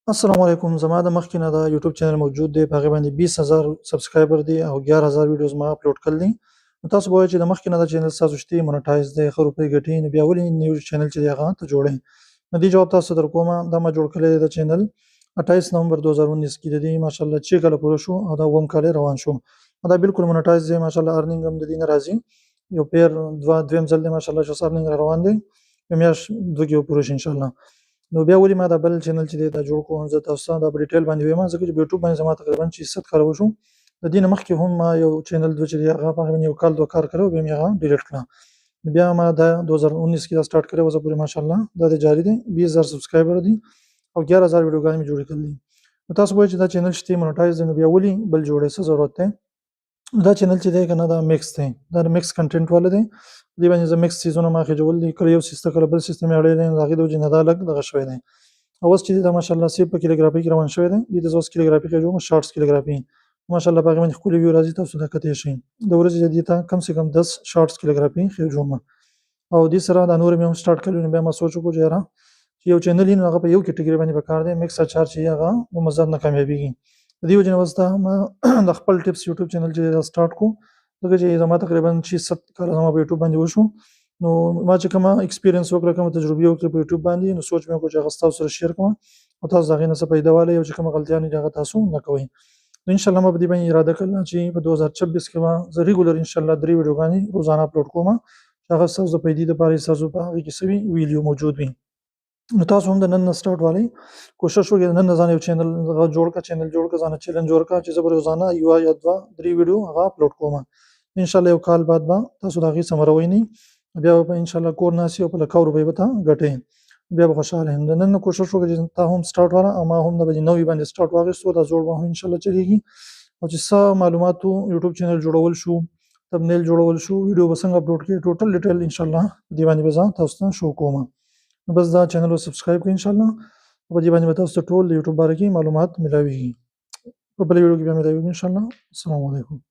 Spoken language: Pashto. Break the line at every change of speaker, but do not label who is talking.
السلام علیکم. زما د مخکې نه د یوټیوب چینل موجود دی، په هغې باندې 20,000 سبسکرایبر دي او 11,000 ویډیوز ما اپلوډ کړل دي. نو تاسو به وایئ چې د مخکې نه دا چینل ستاسو شتې مونټایز دی، ښه روپۍ ګټي، نو بیا ولې نیو چینل چې دی هغه ته جوړئ؟ نو دې جواب تاسو ته درکومه. دا ما جوړ کړی دی د چینل 28 نومبر 2019 کې د دې ماشاءالله 6 کاله پوره شو او دا اووم کال یې روان شو. دا بالکل مونټایز دی، ماشاءالله ارنینګ هم د دې نه راځي. یو پیر دویم ځل دی ماشاءالله چې اوس ارنینګ را روان دی، یو میاشت دوه کې به پوره شي انشاءالله. نو بیا ولې ما دا بل چینل چې دی دا جوړ کړو، زه تاسو ته دا په ډیټیل باندې وایم، ځکه چې په یوټیوب باندې زما تقریبا چې 100 کاله وشو. د دې نه مخکې هم ما یو چینل چې دی هغه په هغې باندې یو کال دوه کار کړی و، بیا مې هغه ډیلیټ کړه. بیا ما دا 2019 کې دا سټارټ کړی و، اوسه پورې ماشاءالله دا دی جاري دی. 20,000 سبسکرایبر دي او 11,000 ویډیوګانې مې جوړې کړل دي. نو تاسو وایئ چې دا چینل شتې مونټایز دی، نو بیا ولې بل جوړئ، څه ضرورت دی؟ دا چینل چې دی که نه دا میکس دی، دا د میکس کنټینټ والا دی. دې باندې زه میکس څیزونه ما خېجول دي، کله یو څیز ته کله بل څیز ته مې اړولی دی، نو د هغې د وجې نه دا لږ دغه شوی دی. اوس چې دا ماشاءالله سیب په کیلیګرافي کې روان شوی دی. دې ته زه اوس کیلیګرافي خېجوم، شارټس کیلیګرافي ماشاءالله په هغې باندې ښکلي ویو راځي، تاسو دا کتی شئ. د ورځې دې ته کم سے کم 10 شارټس کیلیګرافي خېجوم او دې سره دا نور مې هم سټارټ کړي. نو بیا ما سوچ وکړو چې یاره چې یو چینل وي نو هغه په یو کټګري باندې پکار دی، میکس اچار چې هغه د مزد نه کامیابېږي. د دې وجې نه اوس دا ما د خپل ټپس یوټیوب چینل چې دا سټارټ کړو، ځکه چې زما تقریبا چې 7 کاله زما په یوټیوب باندې وشو. نو ما چې کومه ایکسپیرینس وکړه، کومه تجربې وکړې په یوټیوب باندې، نو سوچ مې وکړو چې هغه ستاسو سره شیر کړم او تاسو د هغې نه څه فایده والی او چې کومه غلطیانې دي هغه تاسو نه کوئ. نو انشاءالله ما په دې باندې اراده کړله چې په 2026 کې به زه ریګولر انشاءالله 3 ویډیوګانې روزانه اپلوډ کوم، چې هغه ستاسو د فایدې دپاره ستاسو په هغې کې څه وي ویډیو موجود وي. نو تاسو هم د نن نه سټارټ والئ، کوشش وکړئ د نن نه ځان یو چینل جوړ کړه، چینل جوړ کړه، ځان چیلنج ورکړه چې زه به روزانه یوه یا دوه درې ویډیو هغه اپلوډ کوم. انشاءالله یو کال بعد به تاسو د هغې ثمره وینئ، بیا به انشاءالله کور ناست یې او په لکاو روپۍ به ته ګټئ، بیا به خوشحاله یم. د نن نه کوشش وکړه چې تا هم سټارټ واله او ما هم د بلې نوي باندې سټارټ واخیستو، دا زوړ به هم انشاءالله چلېږي. او چې څه معلوماتو یوټیوب چینل جوړول شو، تمنیل جوړول شو، ویډیو به څنګه اپلوډ کړي، ټوټل ډیټیل انشاءالله په دې باندې به زه تاسو ته شو کوم. نو بس دا چینل به سبسکرایب کړئ انشاءالله، په دې باندې به تاسو ته ټول د یوټیوب باره کې معلومات ملاویږي. په بلې ویډیو کې بیا ملاویږو انشاءالله. السلام علیکم.